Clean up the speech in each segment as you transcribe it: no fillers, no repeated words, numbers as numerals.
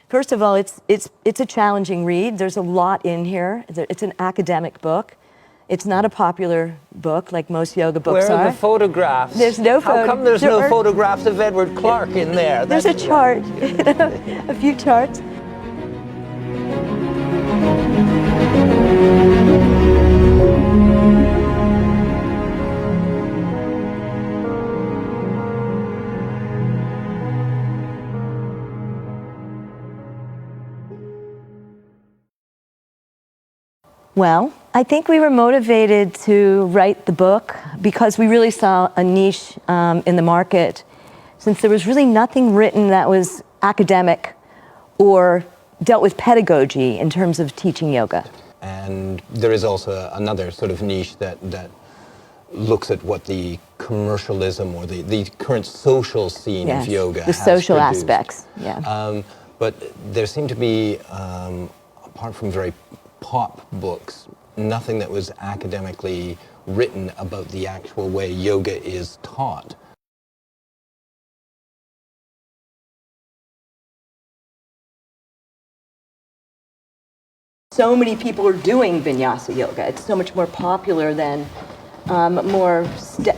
First of all, it's a challenging read. There's a lot in here. It's an academic book. It's not a popular book like most yoga books are. Where are the photographs? There's no How come there's no photographs of Edward Clark in there? There's a chart, a few charts. Well, I think we were motivated to write the book because we really saw a niche in the market, since there was really nothing written that was academic or dealt with pedagogy in terms of teaching yoga. And there is also another sort of niche that looks at what the commercialism or the current social scene of yoga has the social produced. Aspects, yeah. But there seemed to be, apart from very pop books, nothing that was academically written about the actual way yoga is taught. So many people are doing vinyasa yoga. It's so much more popular than more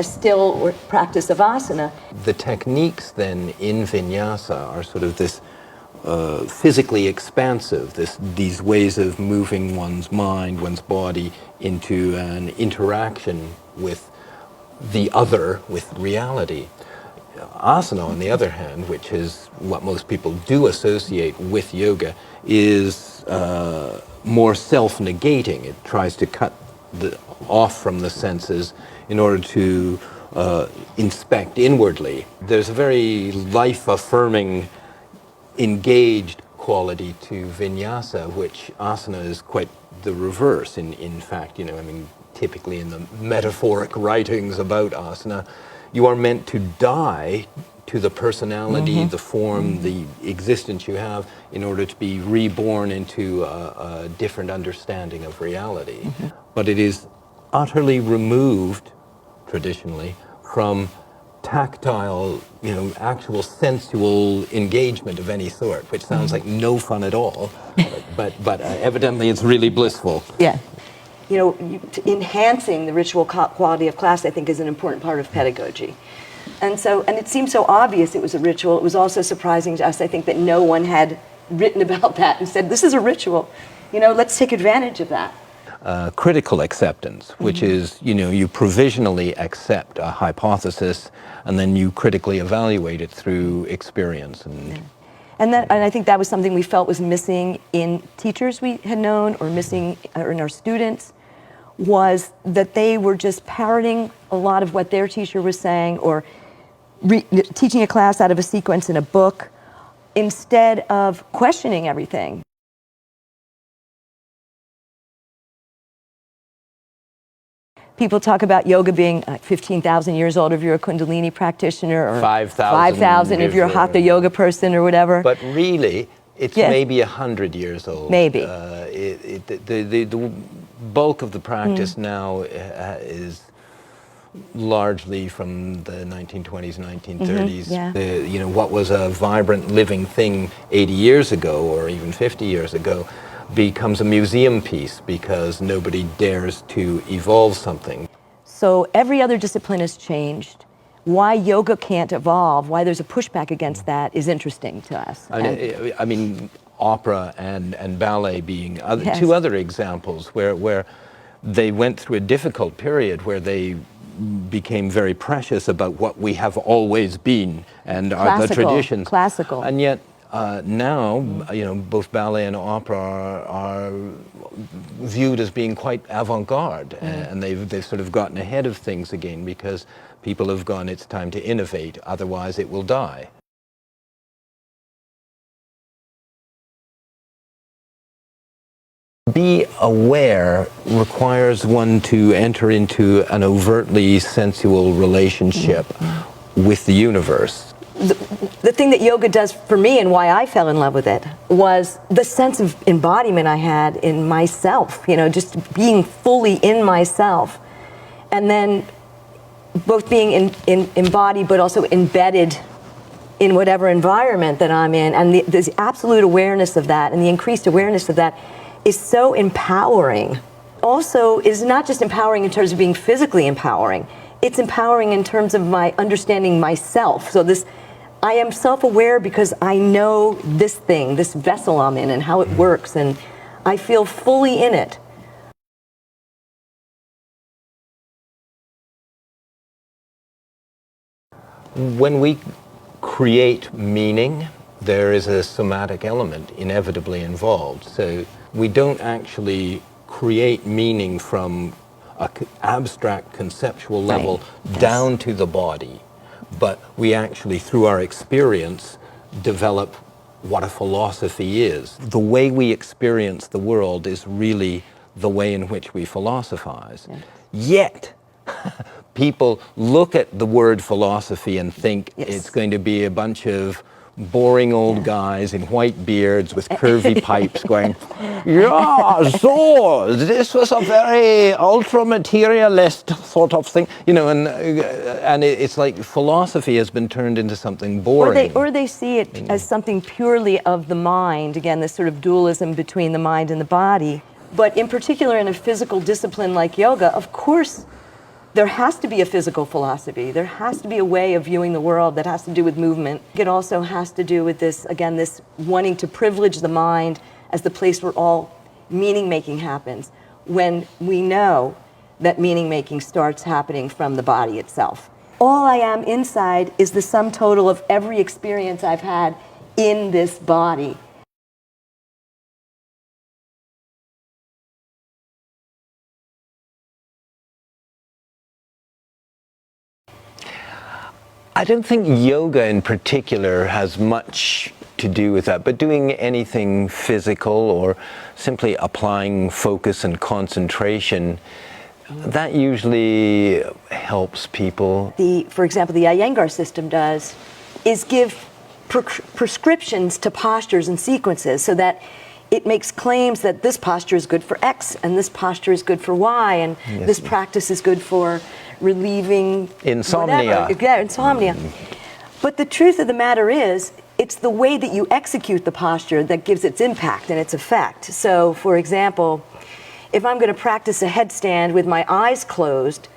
still or practice of asana. The techniques then in vinyasa are sort of this physically expansive, these ways of moving one's mind, one's body into an interaction with the other, with reality. Asana, on the other hand, which is what most people do associate with yoga, is more self-negating. It tries to cut off from the senses in order to inspect inwardly. There's a very life-affirming, engaged quality to vinyasa, which asana is quite the reverse. In fact, I mean, typically in the metaphoric writings about asana, you are meant to die to the personality, the form, the existence you have, in order to be reborn into a different understanding of reality. But it is utterly removed, traditionally, from tactile, actual sensual engagement of any sort, which sounds like no fun at all, but evidently it's really blissful. Yeah. Enhancing the ritual quality of class, I think, is an important part of pedagogy. And it seemed so obvious it was a ritual. It was also surprising to us, I think, that no one had written about that and said, this is a ritual. Let's take advantage of that. Critical acceptance, which is, you provisionally accept a hypothesis and then you critically evaluate it through experience. And I think that was something we felt was missing in teachers we had known, or missing in our students, was that they were just parroting a lot of what their teacher was saying, or teaching a class out of a sequence in a book, instead of questioning everything. People talk about yoga being 15,000 years old if you're a Kundalini practitioner, or 5,000 if you're a Hatha yoga person or whatever. But really, it's maybe 100 years old. Maybe. The bulk of the practice now is largely from the 1920s, 1930s. What was a vibrant living thing 80 years ago, or even 50 years ago, becomes a museum piece because nobody dares to evolve something. So every other discipline has changed. Why yoga can't evolve, why there's a pushback against that, is interesting to us. I mean, opera and ballet being two other examples where they went through a difficult period where they became very precious about what we have always been and the traditions. Classical. And yet, now, both ballet and opera are viewed as being quite avant-garde, and they've sort of gotten ahead of things again because people have gone, it's time to innovate, otherwise it will die. Be aware requires one to enter into an overtly sensual relationship with the universe. The thing that yoga does for me, and why I fell in love with it, was the sense of embodiment I had in myself, just being fully in myself. And then both being embodied but also embedded in whatever environment that I'm in, and the absolute awareness of that and the increased awareness of that is so empowering. Also, is not just empowering in terms of being physically empowering, it's empowering in terms of my understanding myself. So I am self-aware because I know this thing, this vessel I'm in, and how it works, and I feel fully in it. When we create meaning, there is a somatic element inevitably involved. So we don't actually create meaning from an abstract conceptual level down to the body, but we actually, through our experience, develop what a philosophy is. The way we experience the world is really the way in which we philosophize. Yet, people look at the word philosophy and think it's going to be a bunch of boring old guys in white beards with curvy pipes going, yeah, so this was a very ultra-materialist sort of thing, you know, and it's like philosophy has been turned into something boring. Or they see it as something purely of the mind, again, this sort of dualism between the mind and the body. But in particular, in a physical discipline like yoga, of course, there has to be a physical philosophy. There has to be a way of viewing the world that has to do with movement. It also has to do with this, again, this wanting to privilege the mind as the place where all meaning-making happens, when we know that meaning-making starts happening from the body itself. All I am inside is the sum total of every experience I've had in this body. I don't think yoga in particular has much to do with that, but doing anything physical or simply applying focus and concentration, that usually helps people. For example, the Iyengar system does is give prescriptions to postures and sequences so that it makes claims that this posture is good for X and this posture is good for Y and this practice is good for relieving insomnia. Whatever. Yeah, insomnia. But the truth of the matter is, it's the way that you execute the posture that gives its impact and its effect. So, for example, if I'm going to practice a headstand with my eyes closed,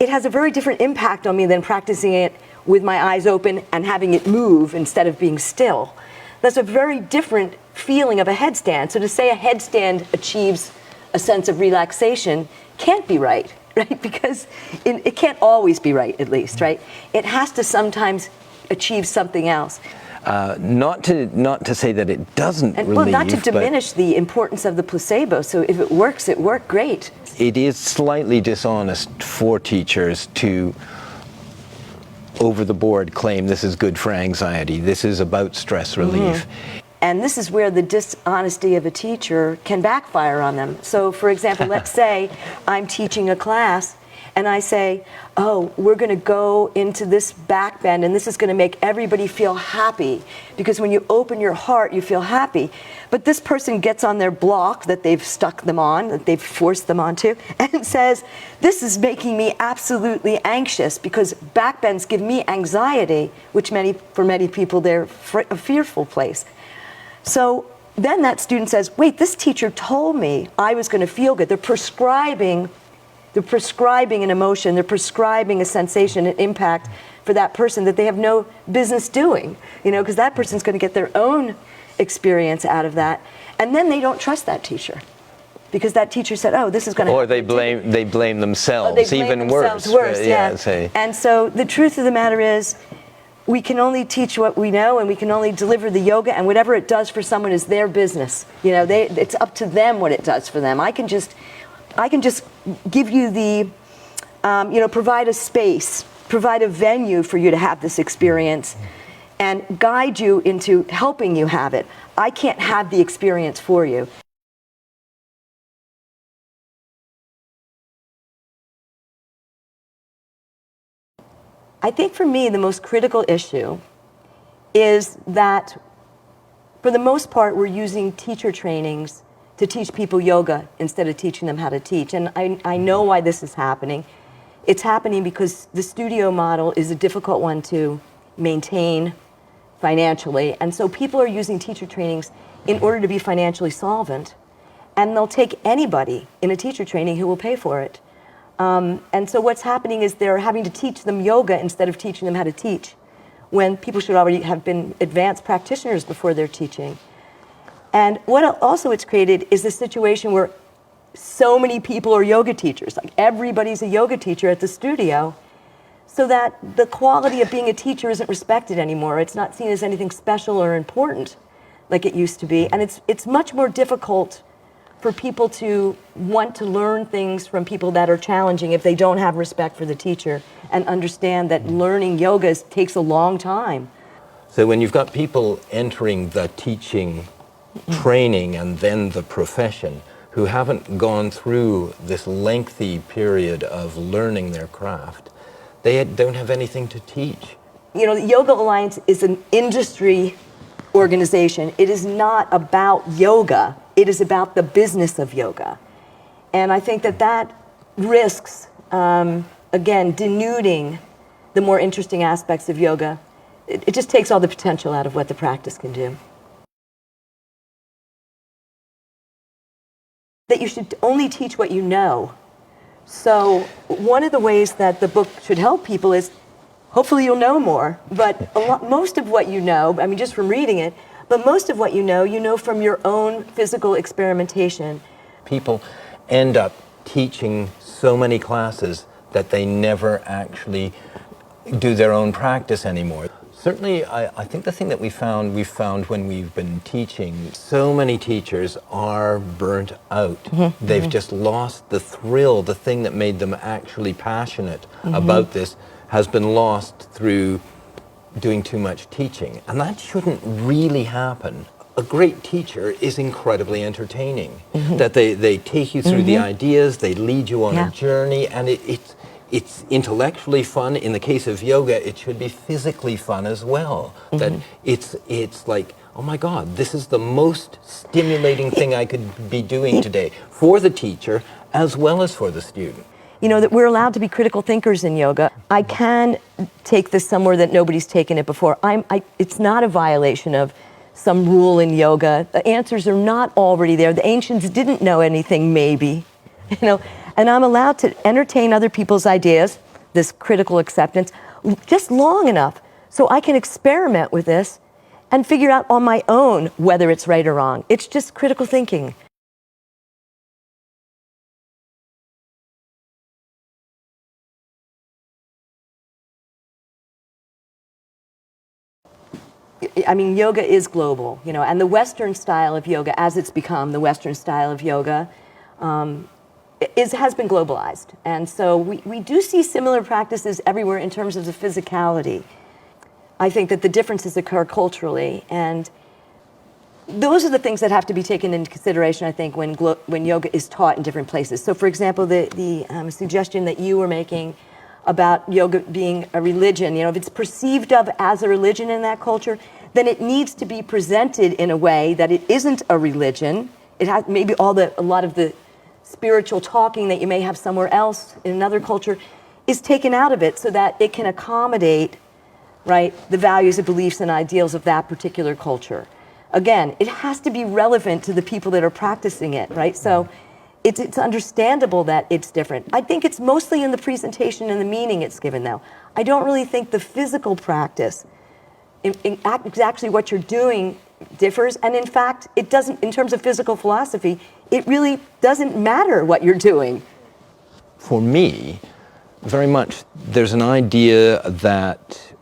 it has a very different impact on me than practicing it with my eyes open and having it move instead of being still. That's a very different feeling of a headstand. So to say a headstand achieves a sense of relaxation can't be right. Right? Because it can't always be right, at least, right? It has to sometimes achieve something else. Not to say that it doesn't relieve, well, not to diminish the importance of the placebo. So if it works, it worked great. It is slightly dishonest for teachers to over the board claim this is good for anxiety. This is about stress relief. And this is where the dishonesty of a teacher can backfire on them. So, for example, let's say I'm teaching a class and I say, oh, we're going to go into this back bend and this is going to make everybody feel happy. Because when you open your heart, you feel happy. But this person gets on their block that they've stuck them on, that they've forced them onto, and says, this is making me absolutely anxious because back bends give me anxiety, which for many people, they're a fearful place. So then that student says, wait, this teacher told me I was going to feel good. They're prescribing an emotion, they're prescribing a sensation, an impact for that person that they have no business doing, you know, because that person's going to get their own experience out of that. And then they don't trust that teacher because that teacher said, oh, this is going to happen. Or they blame themselves, they blame even themselves worse. Yeah. And so the truth of the matter is, we can only teach what we know, and we can only deliver the yoga, and whatever it does for someone is their business. You know, it's up to them what it does for them. I can just give you the, provide a space, provide a venue for you to have this experience, and guide you into helping you have it. I can't have the experience for you. I think for me, the most critical issue is that, for the most part, we're using teacher trainings to teach people yoga instead of teaching them how to teach. And I know why this is happening. It's happening because the studio model is a difficult one to maintain financially, and so people are using teacher trainings in order to be financially solvent, and they'll take anybody in a teacher training who will pay for it. And so what's happening is they're having to teach them yoga instead of teaching them how to teach, when people should already have been advanced practitioners before they're teaching. And what also it's created is a situation where so many people are yoga teachers, like everybody's a yoga teacher at the studio, so that the quality of being a teacher isn't respected anymore. It's not seen as anything special or important like it used to be. And it's much more difficult for people to want to learn things from people that are challenging if they don't have respect for the teacher and understand that learning yoga takes a long time. So when you've got people entering the teaching training and then the profession who haven't gone through this lengthy period of learning their craft, they don't have anything to teach. You know, the Yoga Alliance is an industry organization. It is not about yoga. It is about the business of yoga. And I think that risks, again, denuding the more interesting aspects of yoga. It just takes all the potential out of what the practice can do. That you should only teach what you know. So one of the ways that the book should help people is, hopefully you'll know more, but most of what you know, I mean, just from reading it, but most of what you know from your own physical experimentation. People end up teaching so many classes that they never actually do their own practice anymore. Certainly, I think the thing that we've found when we've been teaching, so many teachers are burnt out. They've just lost the thrill, the thing that made them actually passionate about this has been lost through doing too much teaching. And that shouldn't really happen. A great teacher is incredibly entertaining. That they take you through the ideas, they lead you on a journey, and it's intellectually fun. In the case of yoga, it should be physically fun as well. That it's like, oh my God, this is the most stimulating thing I could be doing today for the teacher as well as for the student. You know, that we're allowed to be critical thinkers in yoga. I can take this somewhere that nobody's taken it before. It's not a violation of some rule in yoga. The answers are not already there. The ancients didn't know anything, maybe, you know. And I'm allowed to entertain other people's ideas, this critical acceptance, just long enough so I can experiment with this and figure out on my own whether it's right or wrong. It's just critical thinking. I mean, yoga is global, you know, and the Western style of yoga, as it's become the Western style of yoga, has been globalized. And so we do see similar practices everywhere in terms of the physicality. I think that the differences occur culturally, and those are the things that have to be taken into consideration, I think, when yoga is taught in different places. So, for example, the suggestion that you were making about yoga being a religion, you know, if it's perceived of as a religion in that culture, then it needs to be presented in a way that it isn't a religion. It has maybe a lot of the spiritual talking that you may have somewhere else in another culture is taken out of it so that it can accommodate, right, the values and beliefs and ideals of that particular culture. Again, it has to be relevant to the people that are practicing it, right? So it's understandable that it's different. I think it's mostly in the presentation and the meaning it's given, though. I don't really think the physical practice, exactly what you're doing, differs. And in fact, it doesn't, in terms of physical philosophy, it really doesn't matter what you're doing. For me, very much, there's an idea that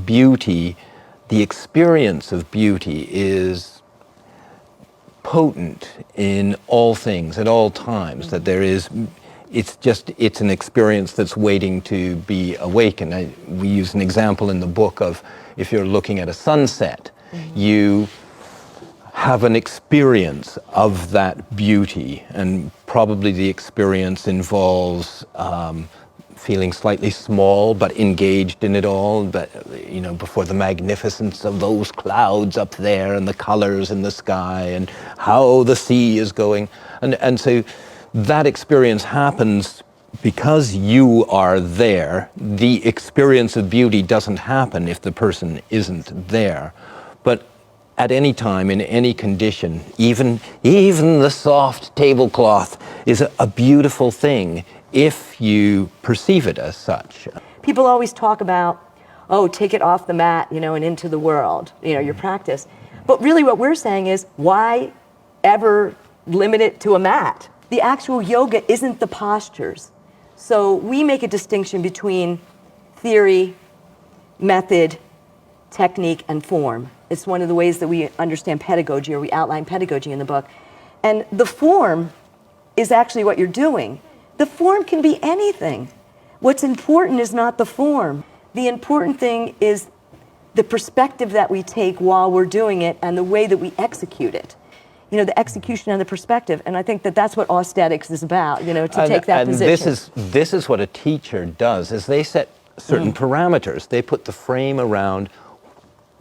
beauty, the experience of beauty is potent in all things, at all times, that there is, it's an experience that's waiting to be awakened. We use an example in the book of, if you're looking at a sunset, you have an experience of that beauty, and probably the experience involves feeling slightly small but engaged in it all, but you know, before the magnificence of those clouds up there and the colors in the sky and how the sea is going, and so that experience happens because you are there, the experience of beauty doesn't happen if the person isn't there. But at any time, in any condition, even the soft tablecloth is a beautiful thing if you perceive it as such. People always talk about, oh, take it off the mat, and into the world, your practice. But really what we're saying is, why ever limit it to a mat? The actual yoga isn't the postures. So we make a distinction between theory, method, technique, and form. It's one of the ways that we understand pedagogy, or we outline pedagogy in the book. And the form is actually what you're doing. The form can be anything. What's important is not the form. The important thing is the perspective that we take while we're doing it and the way that we execute it. The execution and the perspective. And I think that that's what aesthetics is about, to take that position. This is what a teacher does, is they set certain parameters. They put the frame around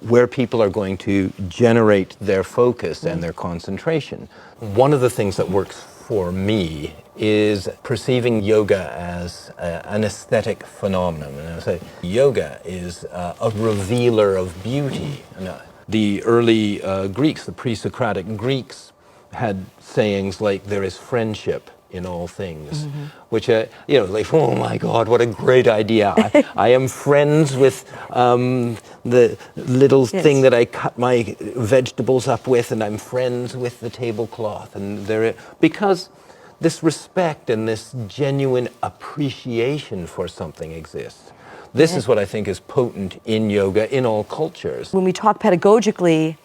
where people are going to generate their focus and their concentration. One of the things that works for me is perceiving yoga as an aesthetic phenomenon. And I say yoga is a revealer of beauty. The early Greeks, the pre-Socratic Greeks, had sayings like, there is friendship in all things, which like, oh my God, what a great idea. I am friends with the little thing that I cut my vegetables up with, and I'm friends with the tablecloth. And because this respect and this genuine appreciation for something exists. This is what I think is potent in yoga in all cultures. When we talk pedagogically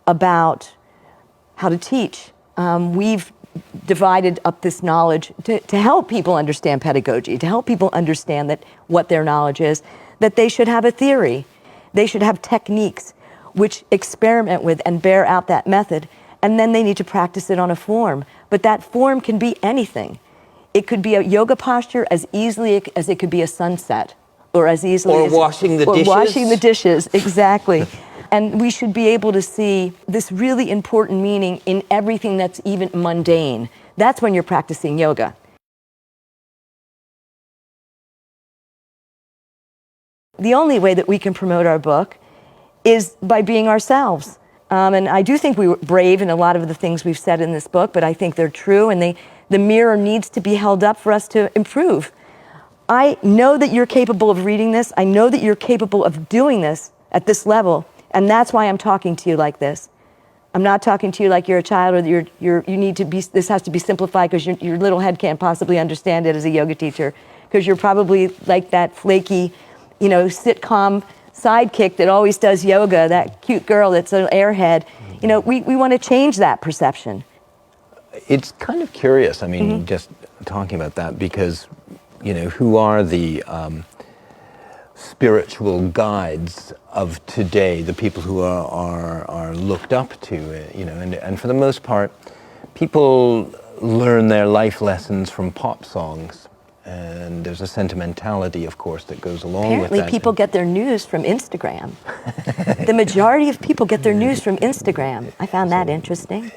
about how to teach, we've divided up this knowledge to help people understand pedagogy, to help people understand that what their knowledge is, that they should have a theory, they should have techniques which experiment with and bear out that method, and then they need to practice it on a form. But that form can be anything. It could be a yoga posture as easily as it could be a sunset, or as easily as washing the dishes. Or washing the dishes, exactly. And we should be able to see this really important meaning in everything that's even mundane. That's when you're practicing yoga. The only way that we can promote our book is by being ourselves. And I do think we were brave in a lot of the things we've said in this book, but I think they're true, and the mirror needs to be held up for us to improve. I know that you're capable of reading this. I know that you're capable of doing this at this level, and that's why I'm talking to you like this. I'm not talking to you like you're a child, or you need to be. This has to be simplified because your little head can't possibly understand it as a yoga teacher, because you're probably like that flaky, sitcom sidekick that always does yoga, that cute girl that's an airhead. We want to change that perception. It's kind of curious, just talking about that, because, who are the spiritual guides of today, the people who are looked up to, and for the most part, people learn their life lessons from pop songs. And there's a sentimentality, of course, that goes along with that. Apparently, people get their news from Instagram. The majority of people get their news from Instagram. I found that interesting.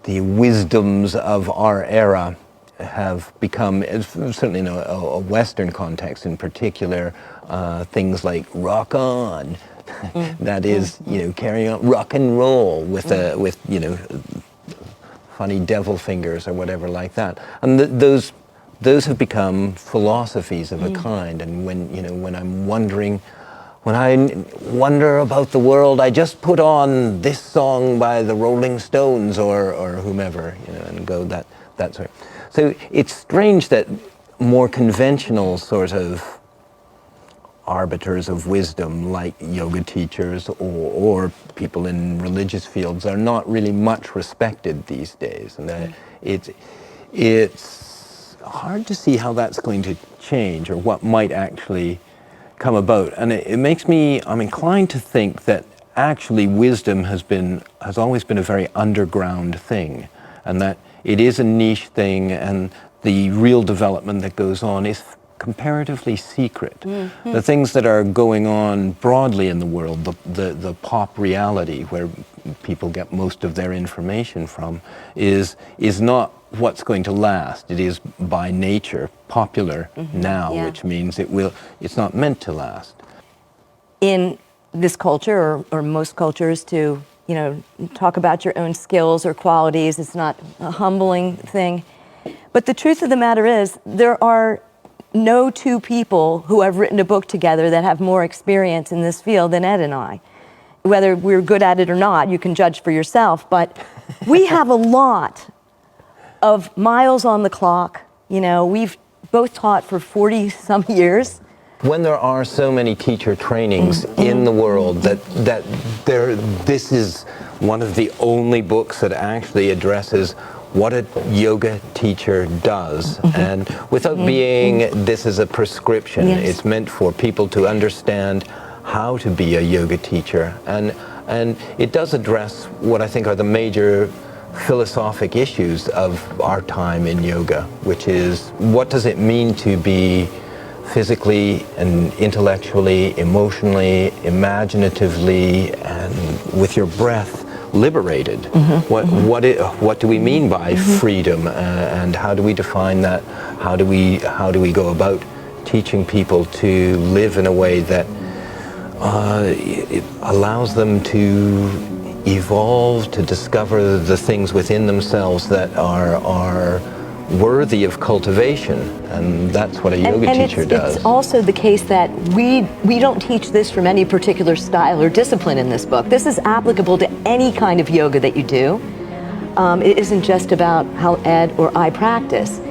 The wisdoms of our era have become, certainly in a Western context in particular, things like rock on. That is, carrying on rock and roll with funny devil fingers or whatever like that. And those have become philosophies of a kind. And when I wonder about the world, I just put on this song by the Rolling Stones or whomever, and go that sort. So it's strange that more conventional sort of arbiters of wisdom, like yoga teachers or people in religious fields, are not really much respected these days. And it's hard to see how that's going to change, or what might actually come about. And I'm inclined to think that actually wisdom has always been a very underground thing, and that it is a niche thing, and the real development that goes on is comparatively secret. The things that are going on broadly in the world, the pop reality where people get most of their information from, is not what's going to last. It is by nature popular now, Yeah. which means it's not meant to last. In this culture, or most cultures, to talk about your own skills or qualities, it's not a humbling thing. But the truth of the matter is, there are no two people who have written a book together that have more experience in this field than Ed and I. Whether we're good at it or not, you can judge for yourself, but we have a lot of miles on the clock. We've both taught for 40-some years. When there are so many teacher trainings in the world, this is one of the only books that actually addresses what a yoga teacher does, and without being this is a prescription. Yes. It's meant for people to understand how to be a yoga teacher, and it does address what I think are the major philosophic issues of our time in yoga, which is, what does it mean to be physically and intellectually, emotionally, imaginatively, and with your breath liberated? What do we mean by freedom, and how do we define that? How do we go about teaching people to live in a way that it allows them to evolve, to discover the things within themselves that are worthy of cultivation? And that's what a yoga teacher does. It's also the case that we don't teach this from any particular style or discipline in this book. This is applicable to any kind of yoga that you do. It isn't just about how Ed or I practice.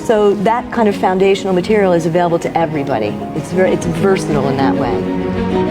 So that kind of foundational material is available to everybody. It's versatile in that way.